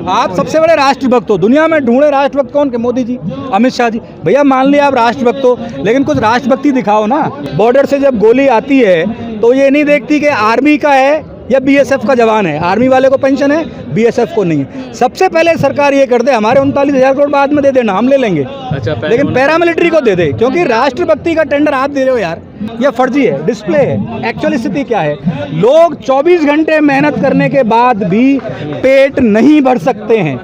आप सबसे बड़े राष्ट्रभक्त हो, दुनिया में ढूंढे राष्ट्रभक्त कौन के? मोदी जी, अमित शाह जी। भैया मान लिया आप राष्ट्रभक्त हो, लेकिन कुछ राष्ट्रभक्ति दिखाओ ना। बॉर्डर से जब गोली आती है तो ये नहीं देखती कि आर्मी का है या बीएसएफ का जवान है। आर्मी वाले को पेंशन है, बीएसएफ को नहीं है। सबसे पहले सरकार ये कर दे, हमारे 39,000 करोड़ बाद में दे देना, हम ले लेंगे। अच्छा, लेकिन पैरामिलिट्री को दे दे, क्योंकि राष्ट्रभक्ति का टेंडर आप दे रहे हो यार, ये फर्जी है, डिस्प्ले है। एक्चुअल स्थिति क्या है? लोग 24 घंटे मेहनत करने के बाद भी पेट नहीं भर सकते हैं।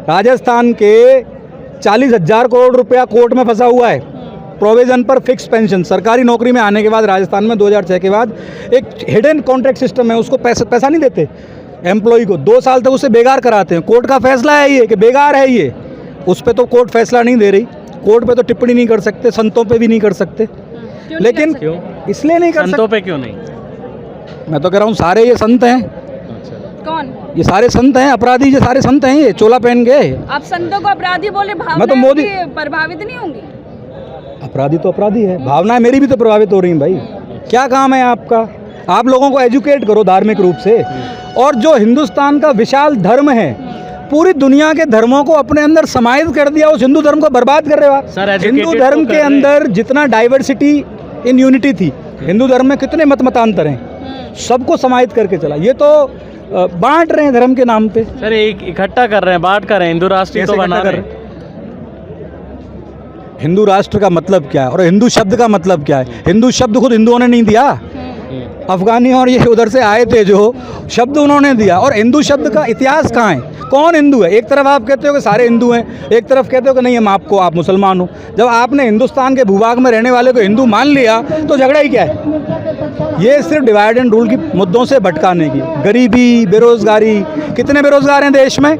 राजस्थान के 40,000 करोड़ रुपया कोर्ट में फंसा हुआ है प्रोविजन पर फिक्स पेंशन। सरकारी नौकरी में आने के बाद राजस्थान में 2006 के बाद एक हिडन कॉन्ट्रैक्ट सिस्टम है, उसको पैसा नहीं देते एम्प्लॉय को, 2 साल तक उसे बेकार कराते हैं। कोर्ट का फैसला है ये कि बेकार है ये, उस पर तो कोर्ट फैसला नहीं दे रही, कोर्ट पे तो टिप्पणी नहीं कर सकते, संतों पे भी नहीं कर सकते। लेकिन क्यों? इसलिए नहीं कर सकते। संतों पे क्यों नहीं? मैं तो कह रहा हूँ सारे ये संत हैं। कौन? ये सारे संत हैं, अपराधी ये सारे संत हैं, ये चोला पहन के। आप संतों को अपराधी बोले, मैं तो मोदी प्रभावित नहीं होंगी? अपराधी तो अपराधी है, भावनाएं मेरी भी तो प्रभावित हो रही हैं भाई। क्या काम है आपका? आप लोगों को एजुकेट करो धार्मिक रूप से। और जो हिंदुस्तान का विशाल धर्म है, पूरी दुनिया के धर्मों को अपने अंदर समाहित कर दिया, उस हिंदू धर्म को बर्बाद कर रहे हो आप। हिंदू धर्म के अंदर जितना डाइवर्सिटी इन यूनिटी थी, हिंदू धर्म में कितने मतांतर हैं, सबको समाहित करके चला। ये तो बांट रहे हैं धर्म के नाम पे। सर एक इकट्ठा कर रहे हैं, बांट कर रहे हैं, हिंदू राष्ट्र तो बना रहे हैं। हिंदू राष्ट्र का मतलब क्या है और हिंदू शब्द का मतलब क्या है? हिंदू शब्द खुद हिंदुओं ने नहीं दिया, अफगानी और ये उधर से आए थे, जो शब्द उन्होंने दिया। और हिंदू शब्द का इतिहास कहाँ है? कौन हिंदू है? एक तरफ आप कहते हो कि सारे हिंदू हैं, एक तरफ कहते हो कि नहीं हम आपको, आप मुसलमान हो। जब आपने हिंदुस्तान के भूभाग में रहने वाले को हिंदू मान लिया तो झगड़ा ही क्या है? ये सिर्फ डिवाइड एंड रूल की मुद्दों से भटकाने की। गरीबी, बेरोजगारी, कितने बेरोजगार हैं देश में?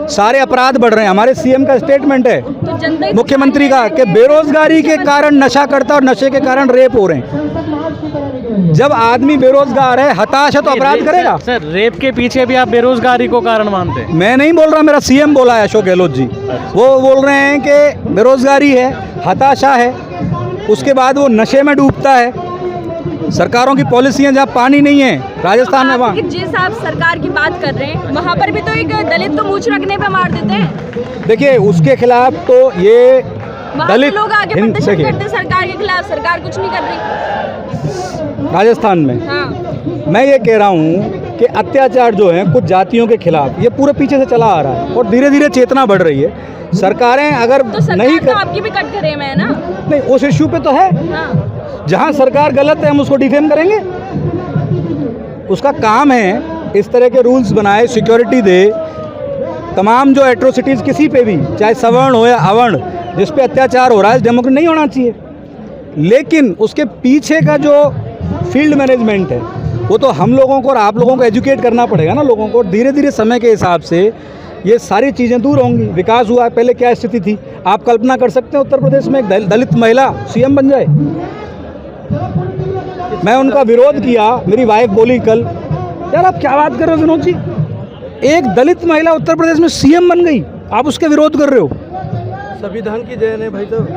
सारे अपराध बढ़ रहे हैं। हमारे सीएम का स्टेटमेंट है, तो मुख्यमंत्री का, कि बेरोजगारी के कारण नशा करता और नशे के कारण रेप हो रहे हैं। जब आदमी बेरोजगार है, हताश है, तो अपराध करेगा। सर रेप के पीछे भी आप बेरोजगारी को कारण मानते हैं? मैं नहीं बोल रहा, मेरा सीएम बोला है, अशोक गहलोत जी। वो बोल रहे हैं कि बेरोजगारी है, हताशा है, उसके बाद वो नशे में डूबता है। सरकारों की पॉलिसियां जहाँ पानी नहीं है, राजस्थान में वहाँ। जिस आप सरकार की बात कर रहे हैं, वहाँ पर भी तो एक दलित को मूंछ रखने पे मार देते हैं। देखिए उसके खिलाफ तो ये दलित लोग आगे प्रदर्शन करते सरकार के खिलाफ, सरकार कुछ नहीं कर रही राजस्थान में। हाँ। मैं ये कह रहा हूँ कि अत्याचार जो है कुछ जातियों के खिलाफ, ये पूरे पीछे से चला आ रहा है और धीरे धीरे चेतना बढ़ रही है। सरकारें अगर तो सरकार नहीं तो आपकी भी कट करे में है ना? नहीं, उस इश्यू पे तो है। हाँ। जहाँ सरकार गलत है हम उसको डिफेम करेंगे। उसका काम है इस तरह के रूल्स बनाए, सिक्योरिटी दे, तमाम जो एट्रोसिटीज़ किसी पे भी, चाहे सवर्ण हो या अवर्ण, जिस पे अत्याचार हो रहा है, डेमोक्रेसी नहीं होना चाहिए। लेकिन उसके पीछे का जो फील्ड मैनेजमेंट है, वो तो हम लोगों को और आप लोगों को एजुकेट करना पड़ेगा ना लोगों को। धीरे धीरे समय के हिसाब से ये सारी चीज़ें दूर होंगी। विकास हुआ है, पहले क्या स्थिति थी आप कल्पना कर सकते हैं? उत्तर प्रदेश में एक दलित महिला सीएम बन जाए। मैं उनका विरोध किया, मेरी वाइफ बोली कल, यार आप क्या बात कर रहे हो विनोद जी, एक दलित महिला उत्तर प्रदेश में सीएम बन गई, आप उसके विरोध कर रहे हो? संविधान की देन है भाई साहब,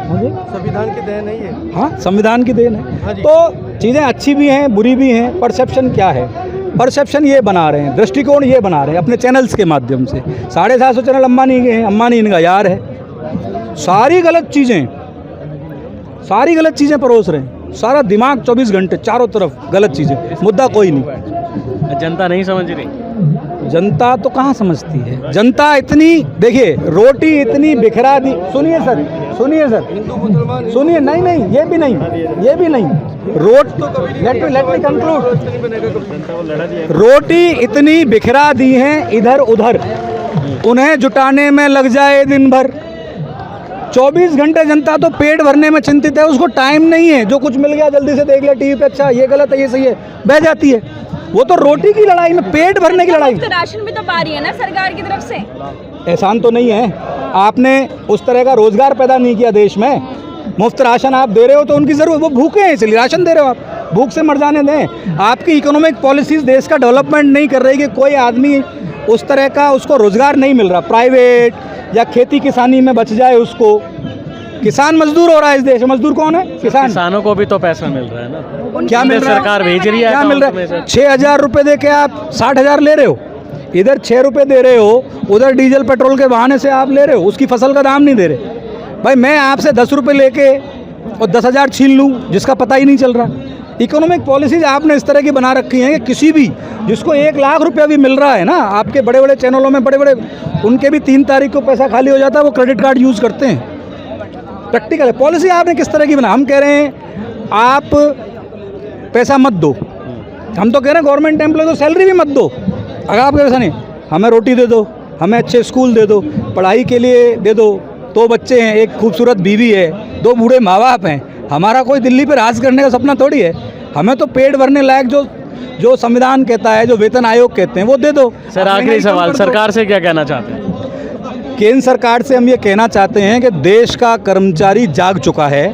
संविधान की देन है ये। हाँ संविधान की देन है। तो चीज़ें अच्छी भी हैं, बुरी भी हैं। परसेप्शन क्या है? परसेप्शन ये बना रहे हैं, दृष्टिकोण ये बना रहे हैं अपने चैनल्स के माध्यम से। 750 चैनल अंबानी के हैं, अंबानी इनका यार है। सारी गलत चीज़ें परोस रहे हैं, सारा दिमाग 24 घंटे चारों तरफ गलत चीज़ें, मुद्दा कोई नहीं। जनता नहीं समझ रही। जनता तो कहाँ समझती है? जनता इतनी, देखिए रोटी इतनी बिखरा दी। सुनिए सर, सुनिए, नहीं ये भी नहीं। Let me conclude. रोटी इतनी बिखरा दी हैं इधर उधर, उन्हें जुटाने में लग जाए दिन भर। 24 घंटे जनता तो पेट भरने में चिंतित है, उसको टाइम नहीं है। जो कुछ मिल गया जल्दी से देख लिया टीवी पे, अच्छा ये गलत है ये सही है, बह जाती है। वो तो रोटी की लड़ाई में, पेट भरने की लड़ाई। तो राशन भी तो पा रही है ना सरकार की तरफ से। एहसान तो नहीं है, आपने उस तरह का रोजगार पैदा नहीं किया देश में। मुफ्त राशन आप दे रहे हो तो उनकी जरूरत, वो भूखे हैं इसलिए राशन दे रहे हो आप, भूख से मर जाने दें। आपकी इकोनॉमिक पॉलिसीज देश का डेवलपमेंट नहीं कर रही कि कोई आदमी उस तरह का उसको रोजगार नहीं मिल रहा, प्राइवेट या खेती किसानी में बच जाए उसको। किसान मजदूर हो रहा है इस देश में। मजदूर कौन है? किसान। किसानों को भी तो पैसा मिल रहा है ना। क्या मिल रहा है? सरकार भेज रही है क्या मिल अकाउंट रहा में है? से। 6,000 रुपये दे के आप 60,000 ले रहे हो। इधर 6 रुपये दे रहे हो, उधर डीजल पेट्रोल के बहाने से आप ले रहे हो, उसकी फसल का दाम नहीं दे रहे। भाई मैं आपसे 10 रुपये लेके और 10,000 छीन लूँ, जिसका पता ही नहीं चल रहा। इकोनॉमिक पॉलिसीज आपने इस तरह की बना रखी हैं कि किसी भी जिसको 1 लाख रुपया भी मिल रहा है ना, आपके बड़े बड़े चैनलों में बड़े बड़े, उनके भी 3 तारीख को पैसा खाली हो जाता है, वो क्रेडिट कार्ड यूज़ करते हैं। प्रैक्टिकल है। पॉलिसी आपने किस तरह की बना? हम कह रहे हैं आप पैसा मत दो। हम तो कह रहे हैं गवर्नमेंट एम्प्लॉय को सैलरी भी मत दो। अगर आपके पैसा नहीं, हमें रोटी दे दो, हमें अच्छे स्कूल दे दो, पढ़ाई के लिए दे दो। 2 बच्चे हैं, एक खूबसूरत बीवी है, 2 बूढ़े माँ बाप हैं। हमारा कोई दिल्ली पे राज करने का सपना थोड़ी है। हमें तो पेट भरने लायक जो संविधान कहता है, जो वेतन आयोग कहते हैं, वो दे दो। सर आखिरी सवाल, सरकार से क्या कहना चाहते हैं? केंद्र सरकार से हम ये कहना चाहते हैं कि देश का कर्मचारी जाग चुका है।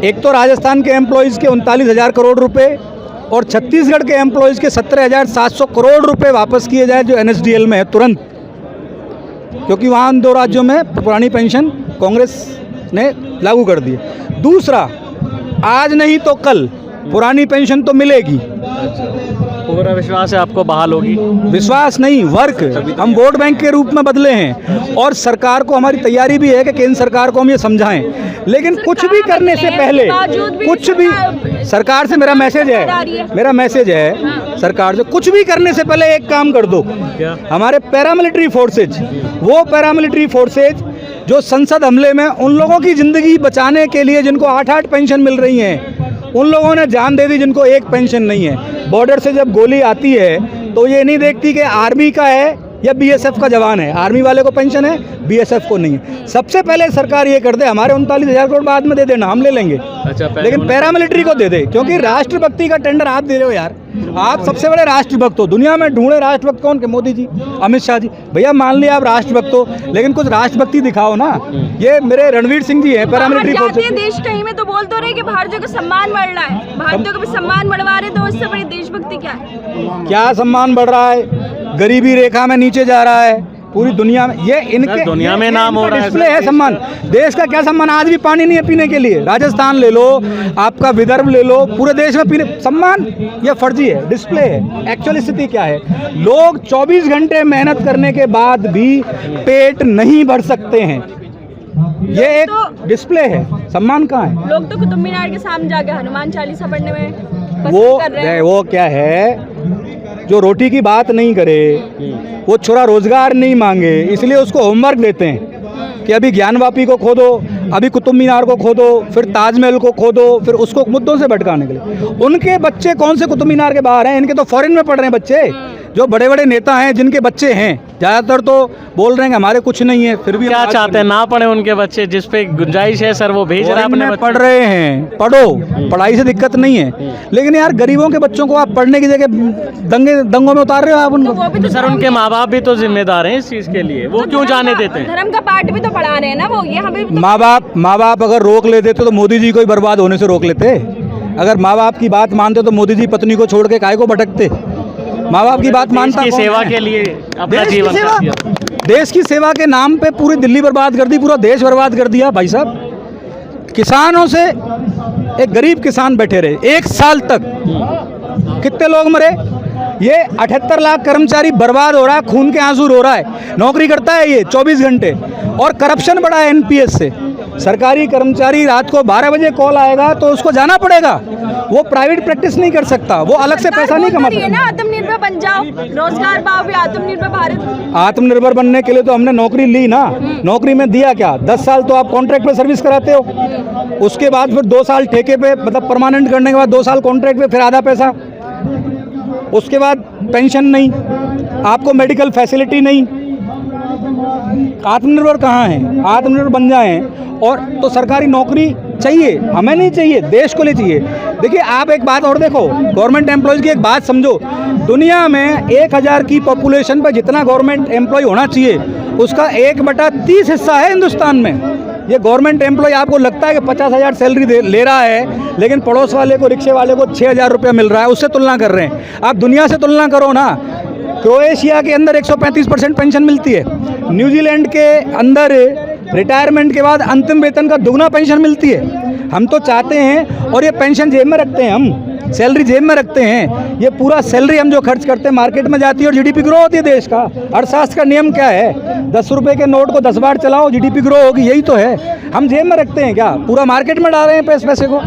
एक तो राजस्थान के एम्प्लॉयज़ के 39,000 करोड़ रुपए और छत्तीसगढ़ के एम्प्लॉयज़ के 17,700 करोड़ रुपए वापस किए जाए जो NSDL में है तुरंत, क्योंकि वहाँ उन 2 राज्यों में पुरानी पेंशन कांग्रेस ने लागू कर दी है। दूसरा, आज नहीं तो कल पुरानी पेंशन तो मिलेगी। पूरा विश्वास है आपको बहाल होगी? विश्वास नहीं, वर्क। हम वोट बैंक के रूप में बदले हैं और सरकार को हमारी तैयारी भी है कि केंद्र सरकार को हम ये समझाएं, लेकिन कुछ भी करने से पहले, कुछ भी सरकार से मेरा मैसेज है सरकार से, कुछ भी करने से पहले एक काम कर दो। क्या? हमारे पैरामिलिट्री फोर्सेज, वो पैरामिलिट्री फोर्सेज जो संसद हमले में उन लोगों की ज़िंदगी बचाने के लिए जिनको 8-8 पेंशन मिल रही हैं, उन लोगों ने जान दे दी जिनको एक पेंशन नहीं है। बॉर्डर से जब गोली आती है तो ये नहीं देखती कि आर्मी का है या BSF का जवान है। आर्मी वाले को पेंशन है, BSF को नहीं है। सबसे पहले सरकार ये कर दे, हमारे 39,000 करोड़ बाद में दे देना, हम ले लेंगे। अच्छा, लेकिन पैरामिलिट्री को दे दे, क्योंकि राष्ट्रभक्ति का टेंडर आप दे रहे हो यार। आप सबसे बड़े राष्ट्रभक्त हो। दुनिया में ढूंढे राष्ट्रभक्त कौन के? मोदी जी, अमित शाह जी। भैया मान लिया आप राष्ट्रभक्त हो, लेकिन कुछ राष्ट्रभक्ति दिखाओ ना। ये मेरे रणवीर सिंह जी हैं, पैरामिलिट्री फोर्सेज। देश कहीं में तो बोल तो रहे कि भारतीयों को सम्मान बढ़ रहा है, भारतीयों को भी सम्मान बढ़वा रहे, तो उससे बड़ी देशभक्ति क्या है? क्या सम्मान बढ़ रहा है? गरीबी रेखा में नीचे जा रहा है पूरी दुनिया में। ये इनके दुनिया में नाम हो रहा है। डिस्प्ले है सम्मान। देश का क्या सम्मान? आज भी पानी नहीं है पीने के लिए। राजस्थान ले लो, आपका विदर्भ ले लो, पूरे देश में पीने सम्मान, ये फर्जी है, डिस्प्ले है। एक्चुअल स्थिति क्या है? लोग 24 घंटे मेहनत करने के बाद भी पेट नहीं भर सकते हैं। ये एक डिस्प्ले है, सम्मान कहाँ है? लोग तो कुतुब मीनार के सामने जाके हनुमान चालीसा पढ़ने में पसंद कर रहे हैं। वो क्या है, जो रोटी की बात नहीं करे, वो छोरा रोजगार नहीं मांगे, इसलिए उसको होमवर्क देते हैं कि अभी ज्ञानवापी को खोदो, अभी कुतुब मीनार को खोदो, फिर ताजमहल को खोदो, फिर उसको मुद्दों से भटकाने के लिए। उनके बच्चे कौन से कुतुब मीनार के बाहर हैं? इनके तो फॉरेन में पढ़ रहे हैं बच्चे। जो बड़े बड़े नेता हैं जिनके बच्चे हैं, ज़्यादातर तो बोल रहे हैं कि हमारे कुछ नहीं है, फिर भी क्या चाहते हैं? ना पढ़े उनके बच्चे, जिस पे गुंजाइश है सर वो भेज रहे हैं अपने बच्चे। पढ़ रहे हैं, पढ़ो, पढ़ाई से दिक्कत नहीं है, लेकिन यार गरीबों के बच्चों को आप पढ़ने की जगह दंगों में उतार रहे हो आप उनको। तो सर उनके माँ बाप भी तो जिम्मेदार हैं इस चीज़ के लिए, वो क्यों जाने देते हैं? धर्म का पाठ भी तो पढ़ा रहे हैं ना वो। ये हमें माँ बाप अगर रोक लेते तो मोदी जी को ही बर्बाद होने से रोक लेते। अगर माँ बाप की बात मानते तो मोदी जी पत्नी को छोड़ के काहे को भटकते? माँ बाप की बात मानता की सेवा के लिए अपना जीवन कर दिया। देश की सेवा के नाम पे पूरी दिल्ली बर्बाद कर दी, पूरा देश बर्बाद कर दिया। भाई साहब, किसानों से एक गरीब किसान बैठे रहे 1 साल तक, कितने लोग मरे? ये 78 लाख कर्मचारी बर्बाद हो रहा है, खून के आंसू रो रहा है। नौकरी करता है ये 24 घंटे, और करप्शन बढ़ा है NPS से। सरकारी कर्मचारी रात को 12 बजे कॉल आएगा तो उसको जाना पड़ेगा, वो प्राइवेट प्रैक्टिस नहीं कर सकता, वो अलग से पैसा नहीं कमा सकता। आत्मनिर्भर बन जाओ, रोजगार पाओ, आत्मनिर्भर भारत। आत्मनिर्भर बनने के लिए तो हमने नौकरी ली ना। नौकरी में दिया क्या? 10 साल तो आप कॉन्ट्रैक्ट पे सर्विस कराते हो, उसके बाद फिर 2 साल ठेके पे, मतलब परमानेंट करने के बाद 2 साल कॉन्ट्रैक्ट पे, फिर आधा पैसा, उसके बाद पेंशन नहीं, आपको मेडिकल फैसिलिटी नहीं। आत्मनिर्भर कहाँ है? आत्मनिर्भर बन जाएं। और तो सरकारी नौकरी चाहिए, हमें नहीं चाहिए, देश को लिए चाहिए। देखिए आप एक बात और देखो, गवर्नमेंट एम्प्लॉयज़ की एक बात समझो, दुनिया में 1000 की पॉपुलेशन पर जितना गवर्नमेंट एम्प्लॉय होना चाहिए उसका 1/30 हिस्सा है हिंदुस्तान में। ये गवर्नमेंट एम्प्लॉय आपको लगता है कि 50,000 सैलरी ले रहा है, लेकिन पड़ोस वाले को, रिक्शे वाले को 6,000 रुपये मिल रहा है, उससे तुलना कर रहे हैं। आप दुनिया से तुलना करो ना। क्रोएशिया के अंदर 135% पेंशन मिलती है, न्यूजीलैंड के अंदर रिटायरमेंट के बाद अंतिम वेतन का दुगना पेंशन मिलती है। हम तो चाहते हैं, और ये पेंशन जेब में रखते हैं, हम सैलरी जेब में रखते हैं, ये पूरा सैलरी हम जो खर्च करते हैं मार्केट में जाती है और जीडीपी ग्रो होती है देश का। अर्थशास्त्र का नियम क्या है? 10 रुपए के नोट को 10 बार चलाओ, जीडीपी ग्रो होगी, यही तो है। हम जेब में रखते हैं क्या? पूरा मार्केट में डाल रहे हैं पैसे को।